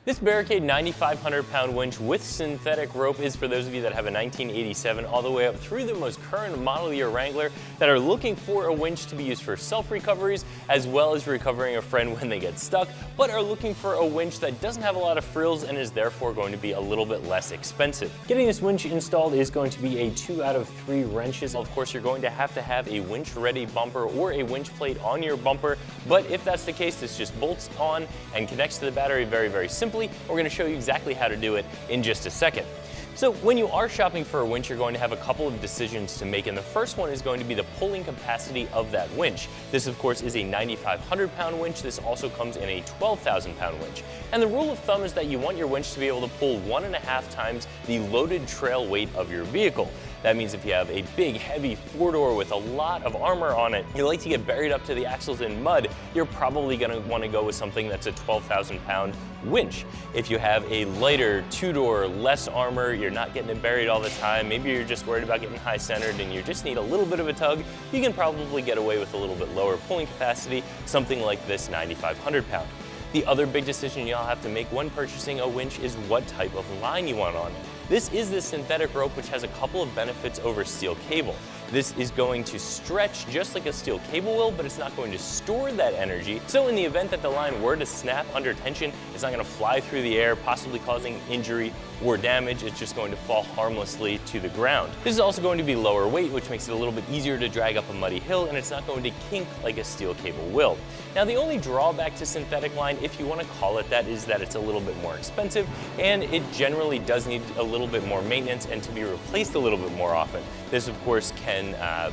This Barricade 9,500 pound winch with synthetic rope is for those of you that have a 1987 all the way up through the most current model year Wrangler that are looking for a winch to be used for self-recoveries as well as recovering a friend when they get stuck, but are looking for a winch that doesn't have a lot of frills and is therefore going to be a little bit less expensive. Getting this winch installed is going to be a 2 out of 3 wrenches. Of course, you're going to have a winch ready bumper or a winch plate on your bumper, but if that's the case, this just bolts on and connects to the battery very, very simply. We're going to show you exactly how to do it in just a second. So when you are shopping for a winch, you're going to have a couple of decisions to make, and the first one is going to be the pulling capacity of that winch. This, of course, is a 9,500 pound winch. This also comes in a 12,000 pound winch. And the rule of thumb is that you want your winch to be able to pull 1.5 times the loaded trail weight of your vehicle. That means if you have a big, heavy 4-door with a lot of armor on it, you like to get buried up to the axles in mud, you're probably going to want to go with something that's a 12,000 pound winch. If you have a lighter 2-door, less armor, you're not getting it buried all the time, maybe you're just worried about getting high centered and you just need a little bit of a tug, you can probably get away with a little bit lower pulling capacity, something like this 9,500 pound. The other big decision you'll have to make when purchasing a winch is what type of line you want on it. This is the synthetic rope, which has a couple of benefits over steel cable. This is going to stretch just like a steel cable will, but it's not going to store that energy. So in the event that the line were to snap under tension, it's not going to fly through the air, possibly causing injury or damage. It's just going to fall harmlessly to the ground. This is also going to be lower weight, which makes it a little bit easier to drag up a muddy hill, and it's not going to kink like a steel cable will. Now, the only drawback to synthetic line, if you want to call it that, is that it's a little bit more expensive, and it generally does need a little bit more maintenance and to be replaced a little bit more often. This, of course, can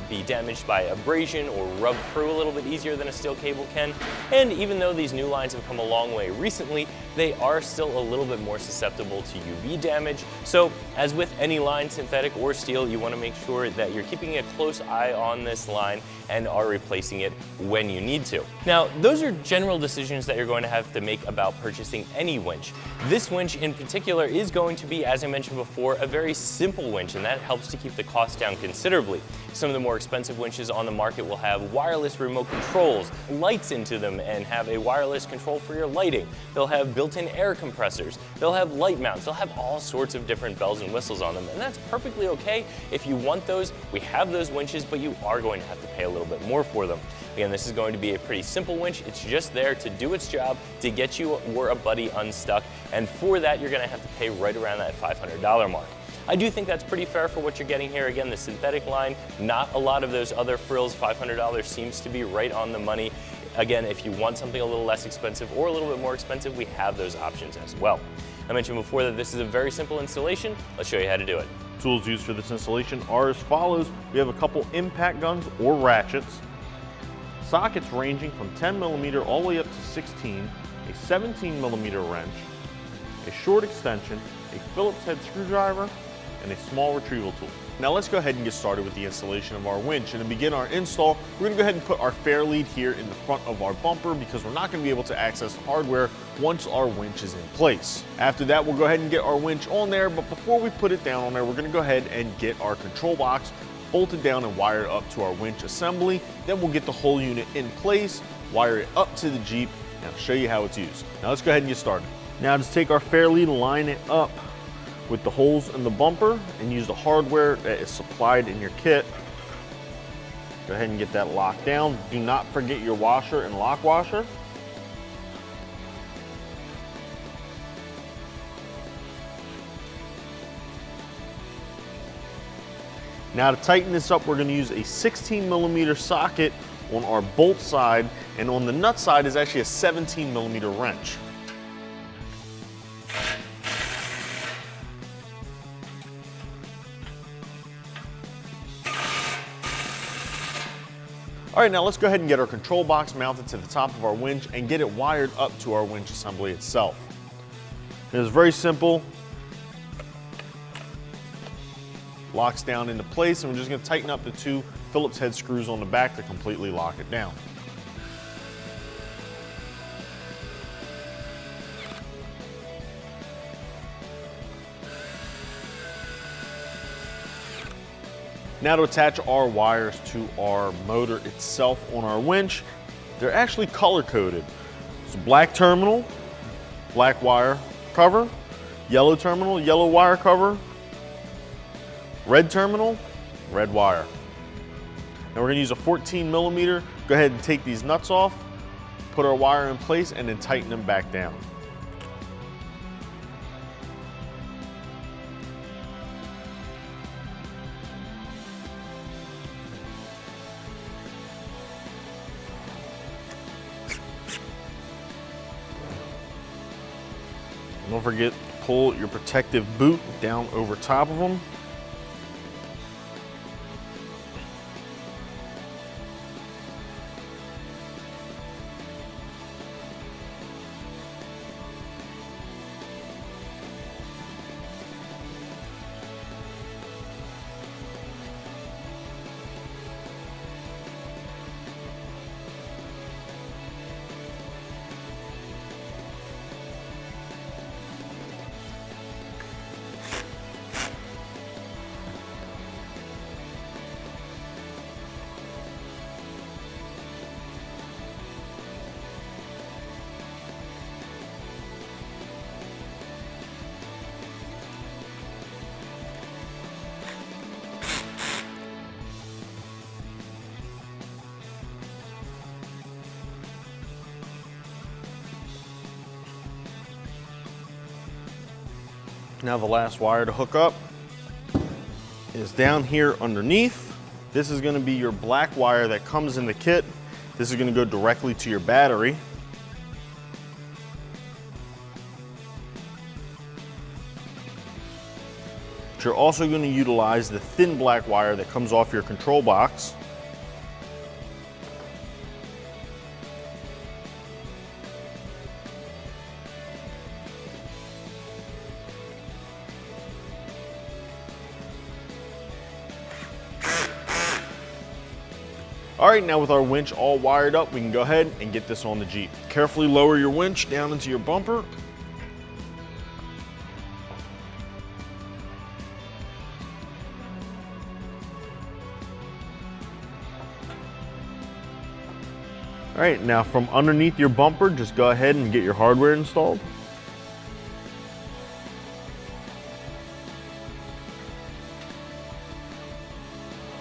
be damaged by abrasion or rub through a little bit easier than a steel cable can. And even though these new lines have come a long way recently, they are still a little bit more susceptible to UV damage. So as with any line, synthetic or steel, you want to make sure that you're keeping a close eye on this line and are replacing it when you need to. Now, those are general decisions that you're going to have to make about purchasing any winch. This winch in particular is going to be, as I mentioned before, a very simple winch, and that helps to keep the cost down considerably. Some of the more expensive winches on the market will have wireless remote controls, lights into them, and have a wireless control for your lighting. They'll have built-in air compressors. They'll have light mounts. They'll have all sorts of different bells and whistles on them, and that's perfectly okay. If you want those, we have those winches, but you are going to have to pay a little bit more for them. Again, this is going to be a pretty simple winch. It's just there to do its job, to get you or a buddy unstuck, and for that, you're going to have to pay right around that $500 mark. I do think that's pretty fair for what you're getting here. Again, the synthetic line, not a lot of those other frills. $500 seems to be right on the money. Again, if you want something a little less expensive or a little bit more expensive, we have those options as well. I mentioned before that this is a very simple installation. Let's show you how to do it. Tools used for this installation are as follows. We have a couple impact guns or ratchets, sockets ranging from 10mm all the way up to 16, a 17mm wrench, a short extension, a Phillips head screwdriver, and a small retrieval tool. Now let's go ahead and get started with the installation of our winch. And to begin our install, we're gonna go ahead and put our fair lead here in the front of our bumper because we're not gonna be able to access hardware once our winch is in place. After that, we'll go ahead and get our winch on there, but before we put it down on there, we're gonna go ahead and get our control box bolted down and wired up to our winch assembly. Then we'll get the whole unit in place, wire it up to the Jeep, and I'll show you how it's used. Now let's go ahead and get started. Now just take our fair lead, line it up with the holes in the bumper, and use the hardware that is supplied in your kit. Go ahead and get that locked down. Do not forget your washer and lock washer. Now to tighten this up, we're going to use a 16mm socket on our bolt side, and on the nut side is actually a 17mm wrench. All right, now let's go ahead and get our control box mounted to the top of our winch and get it wired up to our winch assembly itself. It is very simple. Locks down into place, and we're just going to tighten up the 2 Phillips head screws on the back to completely lock it down. Now to attach our wires to our motor itself on our winch. They're actually color coded. It's a black terminal, black wire, cover, yellow terminal, yellow wire cover, red terminal, red wire. Now we're gonna use a 14 millimeter. Go ahead and take these nuts off, put our wire in place, and then tighten them back down. Don't forget to pull your protective boot down over top of them. Now the last wire to hook up is down here underneath. This is going to be your black wire that comes in the kit. This is going to go directly to your battery. But you're also going to utilize the thin black wire that comes off your control box. All right, now with our winch all wired up, we can go ahead and get this on the Jeep. Carefully lower your winch down into your bumper. All right, now from underneath your bumper, just go ahead and get your hardware installed.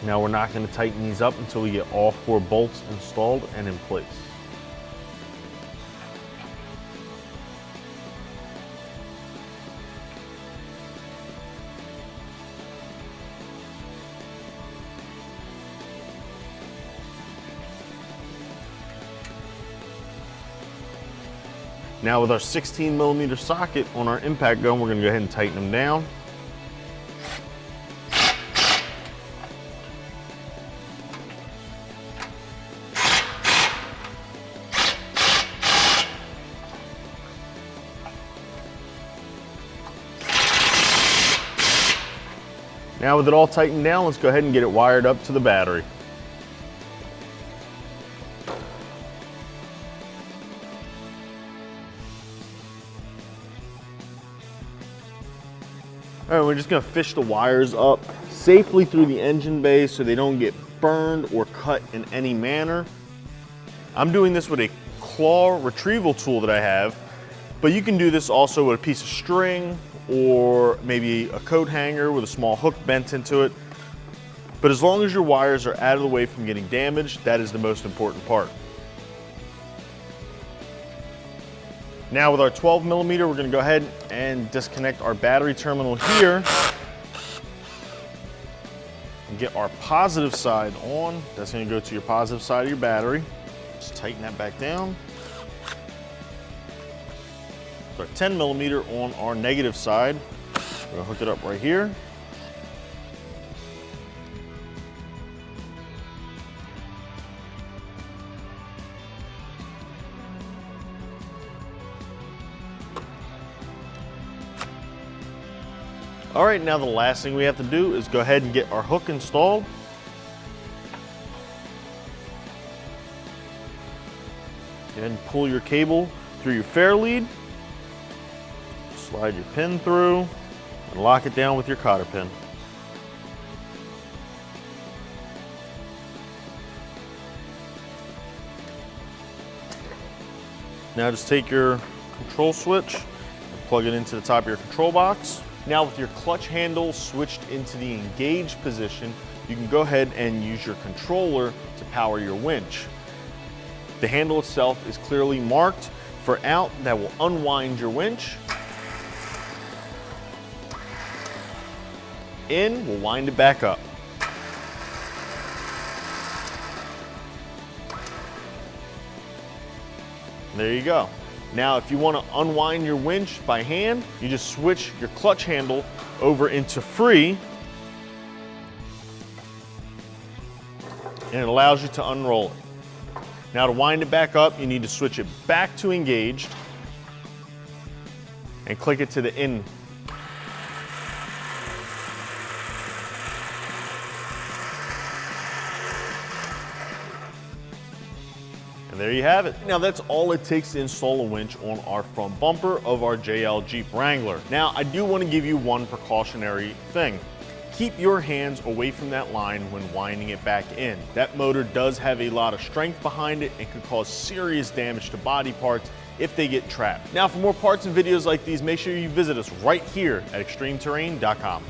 Now we're not going to tighten these up until we get all 4 bolts installed and in place. Now with our 16 millimeter socket on our impact gun, we're going to go ahead and tighten them down. Now with it all tightened down, let's go ahead and get it wired up to the battery. All right, we're just gonna fish the wires up safely through the engine bay so they don't get burned or cut in any manner. I'm doing this with a claw retrieval tool that I have, but you can do this also with a piece of string or maybe a coat hanger with a small hook bent into it. But as long as your wires are out of the way from getting damaged, that is the most important part. Now with our 12 millimeter, we're gonna go ahead and disconnect our battery terminal here and get our positive side on. That's gonna go to your positive side of your battery. Just tighten that back down. Our 10 millimeter on our negative side. We're gonna hook it up right here. All right, now the last thing we have to do is go ahead and get our hook installed. And pull your cable through your fair lead. Slide your pin through and lock it down with your cotter pin. Now just take your control switch and Plug it into the top of your control box. Now with your clutch handle switched into the engaged position, you can go ahead and use your controller to power your winch. The handle itself is clearly marked for out. That will unwind your winch. In, we'll wind it back up. There you go. Now, if you want to unwind your winch by hand, you just switch your clutch handle over into free, and it allows you to unroll it. Now, to wind it back up, you need to switch it back to engaged and click it to the in. And there you have it. Now that's all it takes to install a winch on our front bumper of our JL Jeep Wrangler. Now I do want to give you one precautionary thing. Keep your hands away from that line when winding it back in. That motor does have a lot of strength behind it and could cause serious damage to body parts if they get trapped. Now for more parts and videos like these, make sure you visit us right here at extremeterrain.com.